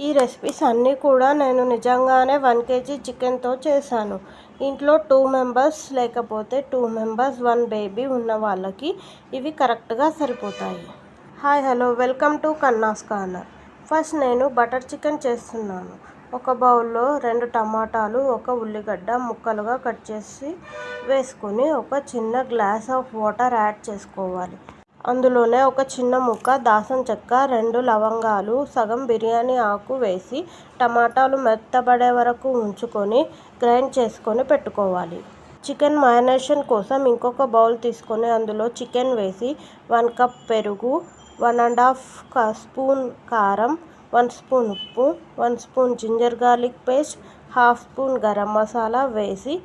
ఈ రెసిపీస్ అన్నీ కూడా నేను నిజంగానే 1 kg చికెన్తో చేశాను. ఇంట్లో 2 మెంబర్స్ లేకపోతే 2 మెంబర్స్ 1 బేబీ ఉన్న వాళ్ళకి ఇవి కరెక్ట్గా సరిపోతాయి. Hi hello welcome to Kanna's corner. First నేను బటర్ చికెన్ చేస్తున్నాను. ఒక బౌల్లో 2 టమాటాలు, 1 ఉల్లిగడ్డ ముక్కలుగా కట్ చేసి వేసుకొని ఒక చిన్న గ్లాస్ ఆఫ్ వాటర్ యాడ్ చేసుకోవాలి. అందులోనే ఒక చిన్న ముక్క దాసం చెక్క, 2 లవంగాలు, సగం బిర్యానీ ఆకు వేసి టమాటాలు మెత్తబడే వరకు ఉంచుకొని గ్రైండ్ చేసుకొని పెట్టుకోవాలి. చికెన్ మ్యారినేషన్ కోసం ఇంకొక బౌల్ తీసుకొని అందులో చికెన్ వేసి 1 కప్ పెరుగు, 1½ స్పూన్ కారం, 1 స్పూన్ ఉప్పు, 1 spoon ginger garlic paste, ½ spoon garam masala వేసి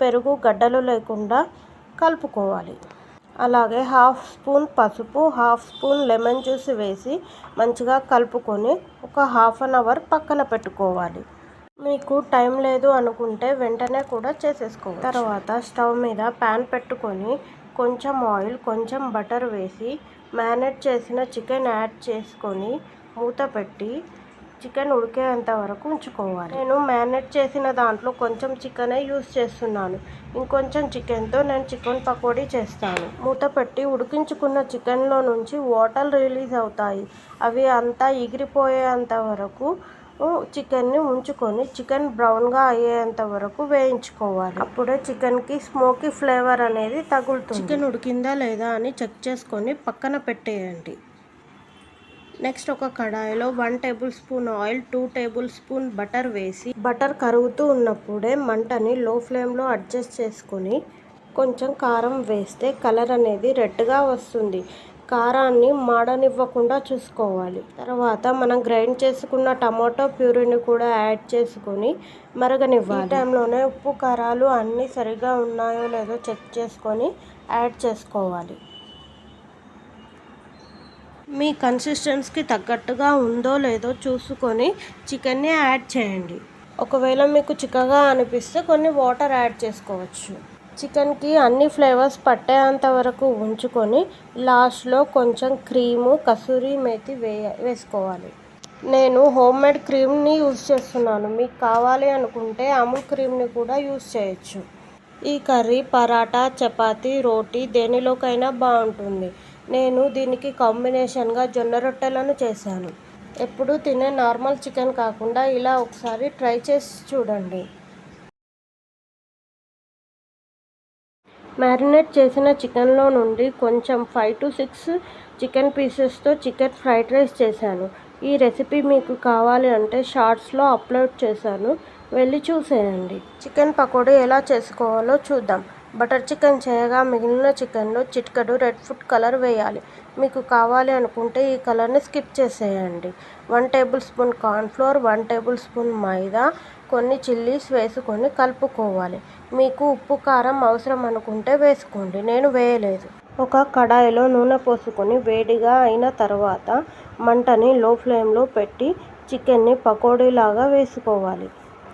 పెరుగు గడ్డలు లేకుండా కలుపుకోవాలి. అలాగే ½ స్పూన్ పసుపు, ½ స్పూన్ లెమన్ జ్యూస్ వేసి మంచిగా కలుపుకొని ఒక ½ అన్ అవర్ పక్కన పెట్టుకోవాలి. మీకు టైం లేదు అనుకుంటే వెంటనే కూడా చేసేసుకోవాలి. తర్వాత స్టవ్ మీద ప్యాన్ పెట్టుకొని కొంచెం ఆయిల్, కొంచెం బటర్ వేసి మ్యారినేట్ చేసిన చికెన్ యాడ్ చేసుకొని మూత పెట్టి చికెన్ ఉడికేంత వరకు ఉంచుకోవాలి. నేను మ్యారినేట్ చేసిన దాంట్లో కొంచెం చికెనే యూస్ చేస్తున్నాను. ఇంకొంచెం చికెన్తో నేను చికెన్ పకోడీ చేస్తాను. మూత పెట్టి ఉడికించుకున్న చికెన్లో నుంచి వాటర్ రిలీజ్ అవుతాయి. అవి అంతా ఎగిరిపోయేంత వరకు చికెన్ని ఉంచుకొని చికెన్ బ్రౌన్గా అయ్యేంత వరకు వేయించుకోవాలి. అప్పుడే చికెన్కి స్మోకీ ఫ్లేవర్ అనేది తగులుతుంది. చికెన్ ఉడికిందా లేదా అని చెక్ చేసుకొని పక్కన పెట్టేయండి. నెక్స్ట్ ఒక కడాయిలో 1 table spoon oil, 2 table spoon butter వేసి బటర్ కరుగుతూ ఉన్నప్పుడే మంటని లో ఫ్లేమ్లో అడ్జస్ట్ చేసుకొని కొంచెం కారం వేస్తే కలర్ అనేది రెడ్గా వస్తుంది. కారాన్ని మాడనివ్వకుండా చూసుకోవాలి. తర్వాత మనం గ్రైండ్ చేసుకున్న టమాటో ప్యూరీని కూడా యాడ్ చేసుకొని మరగనివ్వాలి. ఈ టైంలోనే ఉప్పు కారాలు అన్నీ సరిగా ఉన్నాయో లేదో చెక్ చేసుకొని యాడ్ చేసుకోవాలి. మీ కన్సిస్టెన్సీకి తగ్గట్టుగా ఉందో లేదో చూసుకొని చికెన్ని యాడ్ చేయండి. ఒకవేళ మీకు చిక్కగా అనిపిస్తే కొన్ని వాటర్ యాడ్ చేసుకోవచ్చు. చికెన్కి అన్ని ఫ్లేవర్స్ పట్టేంత వరకు ఉంచుకొని లాస్ట్లో కొంచెం క్రీము, కసూరి మేతి వేసుకోవాలి. నేను హోమ్మేడ్ క్రీమ్ని యూజ్ చేస్తున్నాను. మీకు కావాలి అనుకుంటే అమూల్ క్రీమ్ని కూడా యూజ్ చేయొచ్చు. ఈ కర్రీ పరాటా, చపాతీ, రోటీ దేనిలోకైనా బాగుంటుంది. నేను దీనికి కాంబినేషన్గా జొన్న రొట్టెలను చేశాను. ఎప్పుడు తినే నార్మల్ చికెన్ కాకుండా ఇలా ఒకసారి ట్రై చేసి చూడండి. మ్యారినేట్ చేసిన చికెన్లో నుండి కొంచెం 5 to 6 చికెన్ పీసెస్తో చికెన్ ఫ్రైడ్ రైస్ చేశాను. ఈ రెసిపీ మీకు కావాలి అంటే షార్ట్స్లో అప్లోడ్ చేశాను, వెళ్ళి చూసేయండి. చికెన్ పకోడీ ఎలా చేసుకోవాలో చూద్దాం. బటర్ చికెన్ చేయగా మిగిలిన చికెన్లో చిటికెడు రెడ్ ఫుడ్ కలర్ వేయాలి. మీకు కావాలి అనుకుంటే ఈ కలర్ని స్కిప్ చేసేయండి. 1 table spoon cornflour, 1 table spoon maida, కొన్ని చిల్లీస్ వేసుకొని కలుపుకోవాలి. మీకు ఉప్పు కారం అవసరం అనుకుంటే వేసుకోండి, నేను వేయలేదు. ఒక కడాయిలో నూనె పోసుకొని వేడిగా అయిన తర్వాత మంటని లో ఫ్లేమ్లో పెట్టి చికెన్ని పకోడీలాగా వేసుకోవాలి.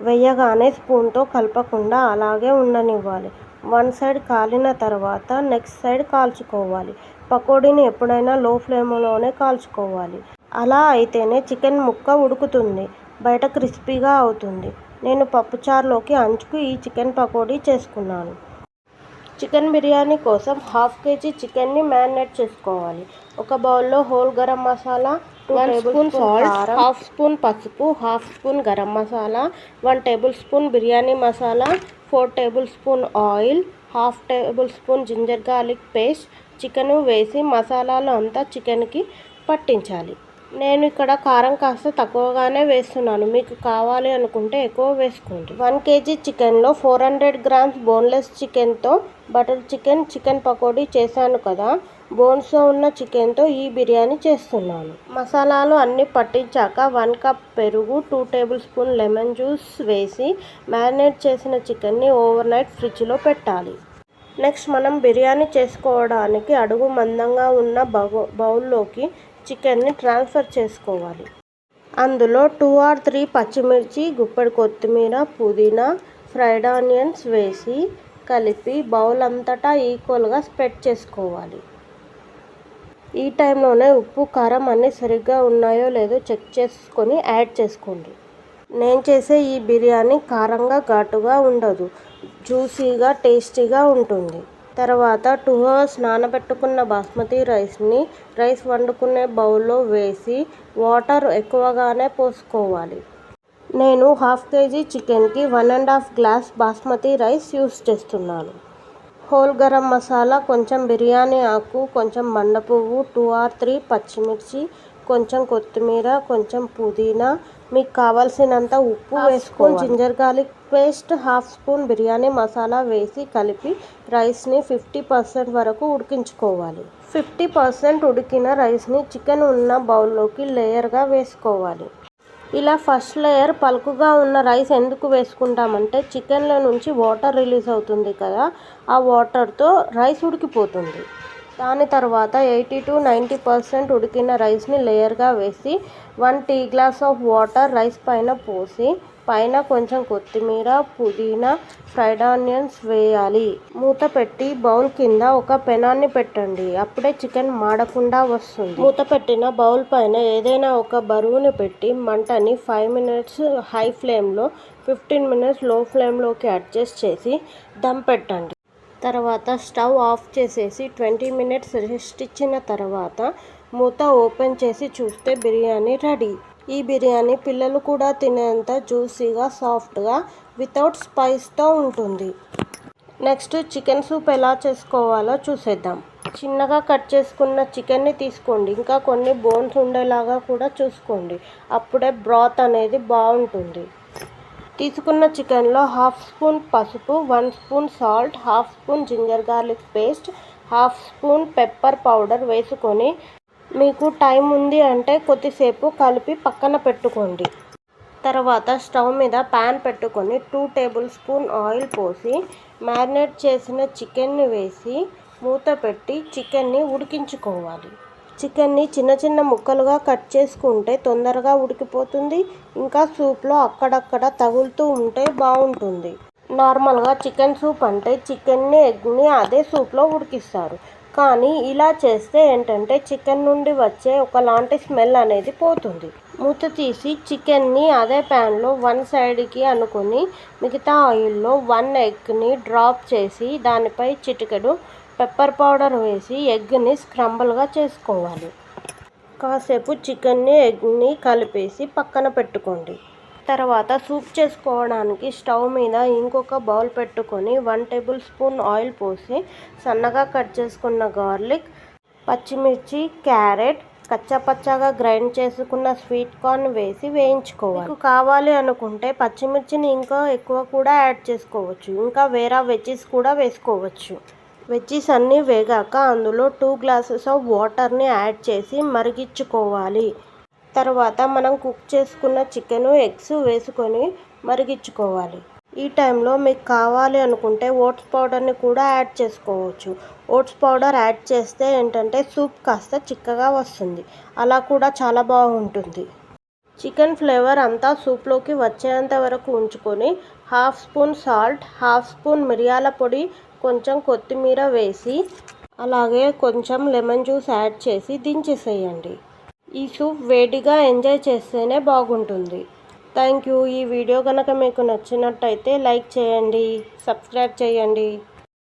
వేయగానే స్పూన్తో కలపకుండా అలాగే ఉండనివ్వాలి. 1 సైడ్ కాలిన తర్వాత నెక్స్ట్ సైడ్ కాల్చుకోవాలి. పకోడీని ఎప్పుడైనా లో ఫ్లేమ్లోనే కాల్చుకోవాలి. అలా అయితేనే చికెన్ ముక్క ఉడుకుతుంది, బయట క్రిస్పీగా అవుతుంది. నేను పప్పుచారులోకి అంచుకు ఈ చికెన్ పకోడీ చేసుకున్నాను. చికెన్ బిర్యానీ కోసం ½ kg చికెన్ని మ్యారినేట్ చేసుకోవాలి. ఒక బౌల్లో whole garam masala, 1 table spoon salt, ½ spoon పసుపు, ½ spoon garam masala, 1 table spoon biryani masala, 4 table spoon oil, ½ table spoon ginger garlic paste, chicken వేసి మసాలాలు అంతా చికెన్కి పట్టించాలి. నేను ఇక్కడ కారం కాస్త తక్కువగానే వేస్తున్నాను. మీకు కావాలి అనుకుంటే ఎక్కువ వేసుకోండి. 1 kg చికెన్లో 400 grams బోన్లెస్ చికెన్తో బటర్ చికెన్ పకోడీ చేశాను కదా, బోన్స్తో ఉన్న చికెన్తో ఈ బిర్యానీ చేస్తున్నాను. మసాలాలు అన్నీ పట్టించాక 1 కప్ పెరుగు, 2 టేబుల్ స్పూన్ లెమన్ జ్యూస్ వేసి మ్యారినేట్ చేసిన చికెన్ని ఓవర్ నైట్ ఫ్రిడ్జ్లో పెట్టాలి. నెక్స్ట్ మనం బిర్యానీ చేసుకోవడానికి అడుగు మందంగా ఉన్న బౌల్లోకి చికెన్ని ట్రాన్స్ఫర్ చేసుకోవాలి. అందులో 2 or 3 పచ్చిమిర్చి, గుప్పెడు కొత్తిమీర, పుదీనా, ఫ్రైడ్ ఆనియన్స్ వేసి కలిపి బౌల్ అంతటా ఈక్వల్గా స్ప్రెడ్ చేసుకోవాలి. ఈ టైంలోనే ఉప్పు కారం అన్నీ సరిగ్గా ఉన్నాయో లేదో చెక్ చేసుకొని యాడ్ చేసుకోండి. నేను చేసే ఈ బిర్యానీ కారంగా ఘాటుగా ఉండదు, జ్యూసీగా టేస్టీగా ఉంటుంది. తర్వాత 2 అవర్స్ నానబెట్టుకున్న బాస్మతి రైస్ వండుకునే బౌల్లో వేసి వాటర్ ఎక్కువగానే పోసుకోవాలి. నేను 1/2 kg చికెన్కి 1.5 గ్లాస్ బాస్మతి రైస్ యూస్ చేస్తున్నాను. హోల్ గరం మసాలా, కొంచెం బిర్యానీ ఆకు, కొంచెం మండ పువ్వు, 2 or 3 పచ్చిమిర్చి, కొంచెం కొత్తిమీర, కొంచెం పుదీనా, మీకు కావాల్సినంత ఉప్పు వేసుకోవాలి. Ginger garlic paste, 1/2 spoon biryani masala వేసి కలిపి రైస్ని 50% వరకు ఉడికించుకోవాలి. 50% ఉడికిన రైస్ని చికెన్ ఉన్న బౌల్లోకి లేయర్గా వేసుకోవాలి. ఇలా ఫస్ట్ లేయర్ పలుకుగా ఉన్న రైస్ ఎందుకు వేసుకుంటామంటే చికెన్లో నుంచి వాటర్ రిలీజ్ అవుతుంది కదా, ఆ వాటర్తో రైస్ ఉడికిపోతుంది. దాని తర్వాత 80 to 90% ఉడికిన రైస్ని లేయర్గా వేసి 1 tea glass of water rice పైన పోసి పైన కొంచెం కొత్తిమీర, పుదీనా, ఫ్రైడ్ ఆనియన్స్ వేయాలి. మూత పెట్టి బౌల్ కింద ఒక పెనాన్ని పెట్టండి. అప్పుడే చికెన్ మాడకుండా వస్తుంది. మూత పెట్టిన బౌల్ పైన ఏదైనా ఒక బరువుని పెట్టి మంటని 5 minutes హై ఫ్లేమ్లో, 15 minutes లో ఫ్లేమ్లోకి అడ్జస్ట్ చేసి దమ్ పెట్టండి. తర్వాత స్టవ్ ఆఫ్ చేసేసి 20 minutes రెస్ట్ ఇచ్చిన తర్వాత మూత ఓపెన్ చేసి చూస్తే బిర్యానీ రెడీ. ఈ బిర్యానీ పిల్లలు కూడా తినేంత జ్యూసీగా, సాఫ్ట్గా, వితౌట్ స్పైస్తో ఉంటుంది. నెక్స్ట్ చికెన్ సూప్ ఎలా చేసుకోవాలో చూసేద్దాం. చిన్నగా కట్ చేసుకున్న చికెన్ని తీసుకోండి. ఇంకా కొన్ని బోన్స్ ఉండేలాగా కూడా చూసుకోండి. అప్పుడే బ్రాత్ అనేది బాగుంటుంది. తీసుకున్న చికెన్లో 1/2 స్పూన్ పసుపు, 1 spoon salt, 1/2 spoon ginger garlic paste, 1/2 spoon pepper powder వేసుకొని మీకు టైం ఉంది అంటే కొద్దిసేపు కలిపి పక్కన పెట్టుకోండి. తర్వాత స్టవ్ మీద ప్యాన్ పెట్టుకొని 2 tablespoon ఆయిల్ పోసి మ్యారినేట్ చేసిన చికెన్ని వేసి మూత పెట్టి చికెన్ని ఉడికించుకోవాలి. చికెన్ని చిన్న చిన్న ముక్కలుగా కట్ చేసుకుంటే తొందరగా ఉడికిపోతుంది. ఇంకా సూప్లో అక్కడక్కడ తగులుతూ ఉంటే బాగుంటుంది. నార్మల్గా చికెన్ సూప్ అంటే చికెన్ని, ఎగ్ని అదే సూప్లో ఉడికిస్తారు. కానీ ఇలా చేస్తే ఏంటంటే చికెన్ నుండి వచ్చే ఒకలాంటి స్మెల్ అనేది పోతుంది. మూత తీసి చికెన్ని అదే ప్యాన్లో 1 సైడ్కి అనుకొని మిగతా ఆయిల్లో 1 ఎగ్ని డ్రాప్ చేసి దానిపై చిటికెడు పెప్పర్ పౌడర్ వేసి ఎగ్ని స్క్రంబుల్గా చేసుకోవాలి. కాసేపు చికెన్ని, ఎగ్ని కలిపేసి పక్కన పెట్టుకోండి. తర్వాత సూప్ చేసుకోవడానికి స్టవ్ మీద ఇంకొక బౌల్ పెట్టుకొని 1 tablespoon ఆయిల్ పోసి సన్నగా కట్ చేసుకున్న గార్లిక్, పచ్చిమిర్చి, క్యారెట్, కచ్చాపచ్చాగా గ్రైండ్ చేసుకున్న స్వీట్ కార్న్ వేసి వేయించుకోవాలి. మీకు కావాలి అనుకుంటే పచ్చిమిర్చిని ఇంకా ఎక్కువ కూడా యాడ్ చేసుకోవచ్చు. ఇంకా వేరే వెజ్జీస్ కూడా వేసుకోవచ్చు. వెజ్జీస్ అన్నీ వేగాక అందులో 2 glasses ఆఫ్ వాటర్ని యాడ్ చేసి మరిగించుకోవాలి. తర్వాత మనం కుక్ చేసుకున్న చికెను, ఎగ్స్ వేసుకొని మరిగించుకోవాలి. ఈ టైంలో మీకు కావాలి అనుకుంటే ఓట్స్ పౌడర్ని కూడా యాడ్ చేసుకోవచ్చు. ఓట్స్ పౌడర్ యాడ్ చేస్తే ఏంటంటే సూప్ కాస్త చిక్కగా వస్తుంది. అలా కూడా చాలా బాగుంటుంది. చికెన్ ఫ్లేవర్ అంతా సూప్లోకి వచ్చేంత వరకు ఉంచుకొని 1/2 స్పూన్ సాల్ట్, 1/2 స్పూన్ మిరియాల పొడి, కొంచెం కొత్తిమీర వేసి అలాగే కొంచెం లెమన్ జ్యూస్ యాడ్ చేసి దించేసేయండి. ఈ సూప్ వేడిగా ఎంజాయ్ చేస్తేనే బాగుంటుంది. Thank you. ఈ వీడియో కనుక మీకు నచ్చినట్టయితే లైక్ చేయండి, సబ్స్క్రైబ్ చేయండి.